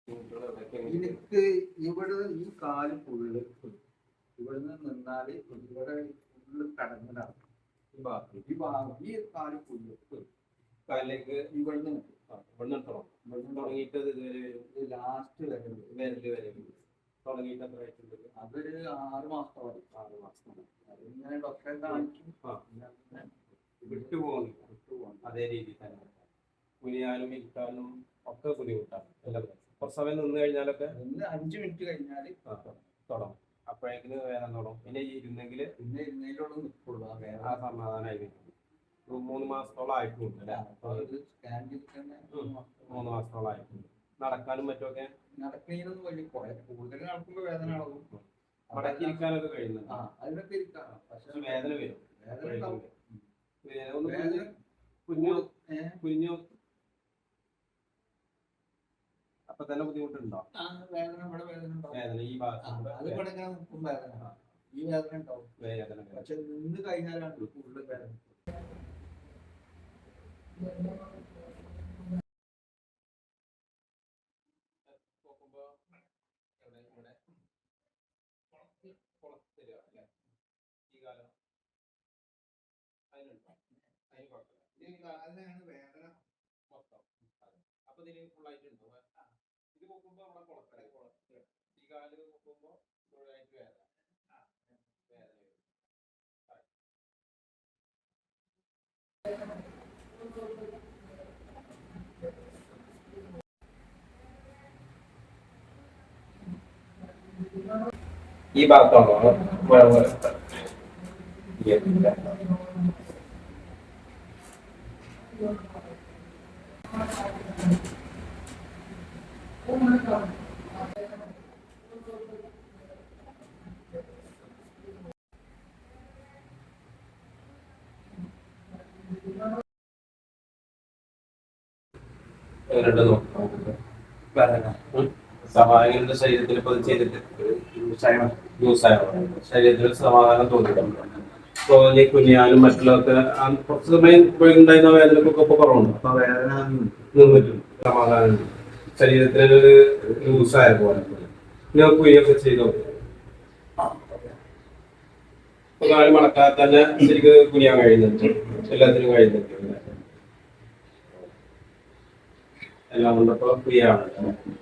എനിക്ക് ഇവിടെ ഈ കാല് ഫുള്ള് ഇവിടുന്ന് നിന്നാല് ഇവിടെ ഫുള്ള് കടങ്ങലാണ്. ഈ കാല് ഫുള്ള് കാലിലേക്ക് ഇവിടുന്ന് ഇവിടുന്ന് തുടങ്ങിയിട്ട് ലാസ്റ്റ് വരെ വിരല് വരെ തുടങ്ങിയിട്ട് എത്ര ആയിട്ടുണ്ട്? അതൊരു 6 മാസത്തോളം. 6 മാസം. അതിങ്ങനെ ഡോക്ടറെ കാണിക്കും. വിട്ടുപോകുന്നു അതേ രീതിയിൽ തന്നെ. കുനിയാനും ഇരിക്കാനും ഒക്കെ ബുദ്ധിമുട്ടാണ്. കുറച്ച് സമയം നിന്ന് കഴിഞ്ഞാലൊക്കെ 5 മിനിറ്റ് കഴിഞ്ഞാൽ തുടങ്ങും. അപ്പോഴേക്കിന് വേദന തുടങ്ങും. പിന്നെ ഇരുന്നെങ്കിൽ ഇരുന്നതിലോട് നിൽക്കുള്ളൂ. ആ സമാധാനമായി 3 മാസത്തോളം ആയിട്ടുണ്ട് അല്ലേ? സ്കാൻ ചെയ്തിട്ട് 3 മാസത്തോളം ആയിട്ടുണ്ട്. നടക്കാനും മറ്റുമൊക്കെ നടക്കുന്നതിനൊന്നും വലിയ കൂടുതൽ നടക്കുമ്പോൾ വേദന ആകും. മടക്കിയിരിക്കാനൊക്കെ കഴിയുന്നുണ്ട്. അതിനൊക്കെ ഇരിക്കാം. പക്ഷെ വേദന വരും. കുഞ്ഞു അപ്പൊ തന്നെ ബുദ്ധിമുട്ടുണ്ടോ? വേദന ഈ ഭാഗത്ത് ഈ വേദന ഉണ്ടാവും. പക്ഷെ നിന്ന് കഴിഞ്ഞാലാണ് കൂടുതൽ വേദന. അതിനാണ് വേദന മൊത്തം. അപ്പൊ ഇതിന് ഫുള്ളായിട്ടുണ്ടോ? ഇത് നോക്കുമ്പോ അവിടെ കുളത്തില് ഈ കാല് നോക്കുമ്പോ മുഴുവനായിട്ട് വേദന ഈ ഭാഗത്താണോ? സമാധാനം ശരീരത്തിൽ ചെയ്തിട്ട് ശരീരത്തിൽ സമാധാനം തോന്നിയിട്ടുണ്ട്. തോന്നി കുഞ്ഞാലും മറ്റുള്ളവർക്ക് കുറച്ച് സമയം ഉണ്ടായിരുന്ന വേദനക്കൊക്കെ ഇപ്പൊ കുറവുണ്ട്. അപ്പൊ വേദന നിന്നിട്ടുണ്ട്. സമാധാനം ശരീരത്തിനൊരു ലൂസായ പോലെ ഞാൻ കുഞ്ഞൊക്കെ ചെയ്തോ. കാല് മടക്കാതെ തന്നെ ശരിക്ക് കുനിയാൻ കഴിയുന്നുണ്ട്. എല്ലാത്തിനും കഴിയുന്നുണ്ട്. എല്ലാം കൊണ്ടപ്പോ ഫ്രീ ആണ്.